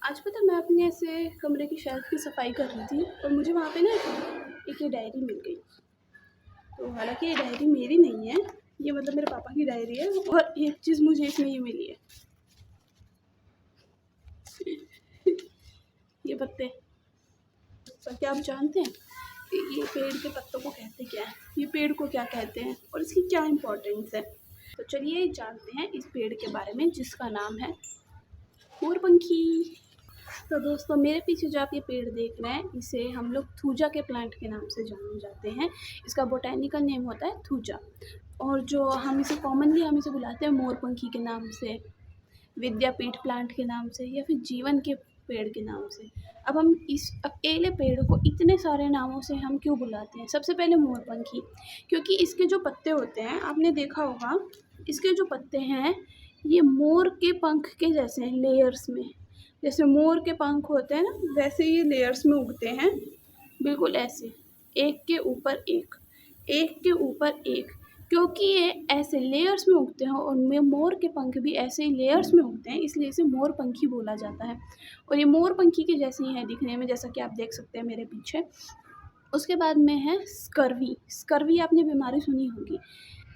आज पता मैं अपने ऐसे कमरे की शेल्फ की सफाई कर रही थी और मुझे वहाँ पे ना एक ये डायरी मिल गई। तो हालांकि ये डायरी मेरी नहीं है, ये मतलब मेरे पापा की डायरी है। और एक चीज़ मुझे इसमें ये मिली है, ये पत्ते। तो क्या आप जानते हैं कि ये पेड़ के पत्तों को कहते क्या है, ये पेड़ को क्या कहते हैं और इसकी क्या इम्पोर्टेंस है। तो चलिए जानते हैं इस पेड़ के बारे में, जिसका नाम है मोरपंखी। तो दोस्तों, मेरे पीछे जो आप ये पेड़ देख रहे हैं, इसे हम लोग थूजा के प्लांट के नाम से जाने जाते हैं। इसका बोटेनिकल नेम होता है थूजा। और जो हम इसे बुलाते हैं मोरपंखी के नाम से, विद्यापीठ प्लांट के नाम से, या फिर जीवन के पेड़ के नाम से। अब हम इस अकेले पेड़ को इतने सारे नामों से हम क्यों बुलाते हैं? सबसे पहले मोरपंखी, क्योंकि इसके जो पत्ते होते हैं, आपने देखा होगा, इसके जो पत्ते हैं ये मोर के पंख के जैसे हैं, लेयर्स में। जैसे मोर के पंख होते हैं ना, वैसे ये लेयर्स में उगते हैं, बिल्कुल ऐसे, एक के ऊपर एक, एक के ऊपर एक। क्योंकि ये ऐसे लेयर्स में उगते हैं और मोर के पंख भी ऐसे ही लेयर्स में उगते हैं, इसलिए इसे मोरपंखी बोला जाता है। और ये मोरपंखी के जैसे ही है दिखने में, जैसा कि आप देख सकते हैं मेरे पीछे। उसके बाद में है स्कर्वी। स्कर्वी आपने बीमारी सुनी होगी।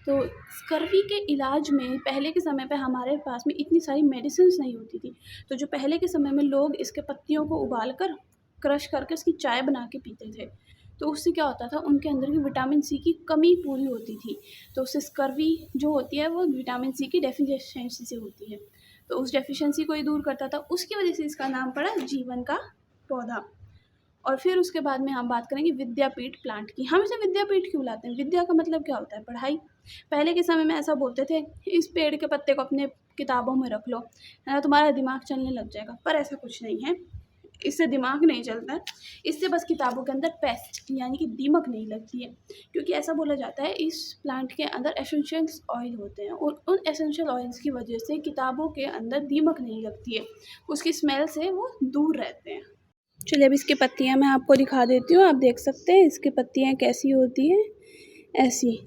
तो स्कर्वी के इलाज में पहले के समय पे हमारे पास में इतनी सारी मेडिसिन्स नहीं होती थी। तो जो पहले के समय में लोग इसके पत्तियों को उबाल कर, क्रश करके इसकी चाय बना के पीते थे। तो उससे क्या होता था, उनके अंदर की विटामिन सी की कमी पूरी होती थी। तो उससे स्कर्वी जो होती है वो विटामिन सी की डेफिशिएंसी से होती है। तो उस डेफिशिएंसी को ही दूर करता था, उसकी वजह से इसका नाम पड़ा जीवन का पौधा। और फिर उसके बाद में हम बात करेंगे विद्यापीठ प्लांट की। हम इसे विद्यापीठ क्यों बुलाते हैं? विद्या का मतलब क्या होता है? पढ़ाई। पहले के समय में ऐसा बोलते थे, इस पेड़ के पत्ते को अपने किताबों में रख लो, है ना, तुम्हारा दिमाग चलने लग जाएगा। पर ऐसा कुछ नहीं है, इससे दिमाग नहीं चलता है, इससे बस किताबों के अंदर पेस्ट यानी कि दीमक नहीं लगती है। क्योंकि ऐसा बोला जाता है इस प्लांट के अंदर एसेंशियल ऑयल होते हैं, और उन एसेंशियल ऑयल्स की वजह से किताबों के अंदर दीमक नहीं लगती है, उसकी स्मेल से वो दूर रहते हैं। चलिए अब इसकी पत्तियाँ मैं आपको दिखा देती हूँ। आप देख सकते हैं इसकी पत्तियाँ कैसी होती हैं, ऐसी,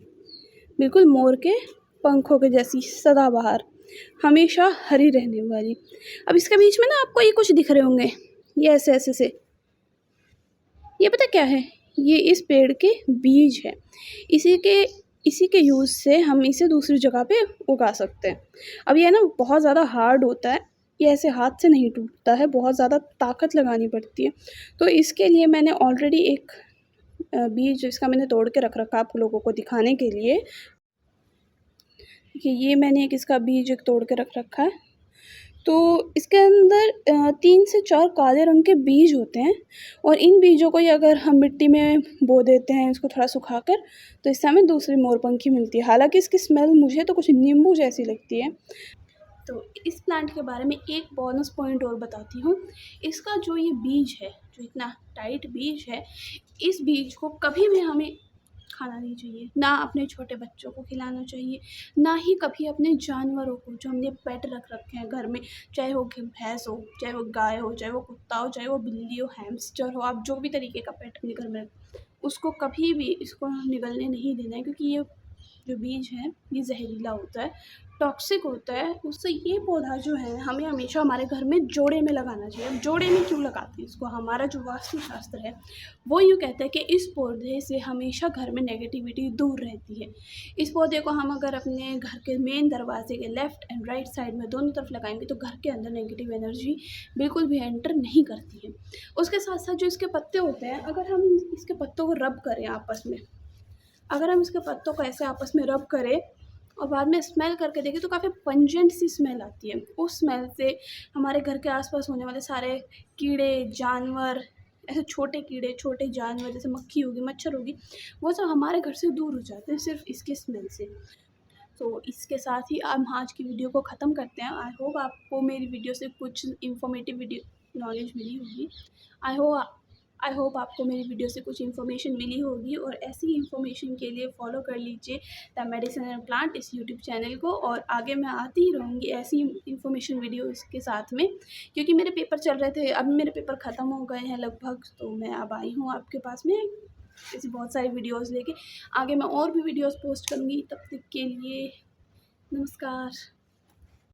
बिल्कुल मोर के पंखों के जैसी, सदाबहार, हमेशा हरी रहने वाली। अब इसके बीच में ना आपको ये कुछ दिख रहे होंगे, ये ऐसे ऐसे से, ये पता क्या है? ये इस पेड़ के बीज है। इसी के यूज़ से हम इसे दूसरी जगह पे उगा सकते हैं। अब ये ना बहुत ज़्यादा हार्ड होता है, ये ऐसे हाथ से नहीं टूटता है, बहुत ज़्यादा ताकत लगानी पड़ती है। तो इसके लिए मैंने ऑलरेडी एक बीज इसका मैंने तोड़ के रख रखा आप लोगों को दिखाने के लिए कि ये मैंने एक इसका बीज एक तोड़ के रख रखा है। तो इसके अंदर 3 से 4 काले रंग के बीज होते हैं, और इन बीजों को ही अगर हम मिट्टी में बो देते हैं, इसको थोड़ा सुखाकर, तो इससे हमें दूसरी मोरपंखी मिलती है। हालाँकि इसकी स्मेल मुझे तो कुछ नींबू जैसी लगती है। तो इस प्लांट के बारे में एक बोनस पॉइंट और बताती हूँ। इसका जो ये बीज है, जो इतना टाइट बीज है, इस बीज को कभी भी हमें खाना नहीं चाहिए, ना अपने छोटे बच्चों को खिलाना चाहिए, ना ही कभी अपने जानवरों को, जो हमने पेट रख रखे हैं घर में, चाहे वो भैंस हो, चाहे वो गाय हो, चाहे वो कुत्ता हो, चाहे वो बिल्ली हो, हैमस्टर हो, आप जो भी तरीके का पेट अपने घर में रखें, उसको कभी भी इसको निगलने नहीं देना है। क्योंकि ये जो बीज है ये जहरीला होता है, टॉक्सिक होता है। उससे ये पौधा जो है हमें हमेशा हमारे घर में जोड़े में लगाना चाहिए। अब जोड़े में क्यों लगाते हैं इसको? हमारा जो वास्तुशास्त्र है वो यूँ कहता है कि इस पौधे से हमेशा घर में नेगेटिविटी दूर रहती है। इस पौधे को हम अगर अपने घर के मेन दरवाजे के लेफ़्ट एंड राइट साइड में दोनों तरफ लगाएंगे तो घर के अंदर नेगेटिव एनर्जी बिल्कुल भी एंटर नहीं करती है। उसके साथ साथ जो इसके पत्ते होते हैं, अगर हम इसके पत्तों को रब करें आपस में, अगर हम इसके पत्तों को ऐसे आपस में रब करें और बाद में स्मेल करके देखें, तो काफ़ी पंजेंट सी स्मेल आती है। उस स्मेल से हमारे घर के आसपास होने वाले सारे कीड़े, जानवर, ऐसे छोटे कीड़े, छोटे जानवर, जैसे मक्खी होगी, मच्छर होगी, वो सब हमारे घर से दूर हो जाते हैं सिर्फ इसके स्मेल से। तो इसके साथ ही हम आज की वीडियो को ख़त्म करते हैं। आई होप आपको मेरी वीडियो से कुछ इन्फॉर्मेटिव वीडियो नॉलेज मिली होगी। आई होप आई होप आपको मेरी वीडियो से कुछ इन्फॉर्मेशन मिली होगी, और ऐसी ही इन्फॉर्मेशन के लिए फॉलो कर लीजिए द मेडिसिन एंड प्लांट इस यूट्यूब चैनल को। और आगे मैं आती ही रहूँगी ऐसी इन्फॉर्मेशन वीडियो इसके साथ में, क्योंकि मेरे पेपर चल रहे थे, अब मेरे पेपर ख़त्म हो गए हैं लगभग, तो मैं अब आई हूँ आपके पास में ऐसी बहुत सारी वीडियोज़ लेके। आगे मैं और भी वीडियोज़ पोस्ट करूँगी, तब तक के लिए नमस्कार।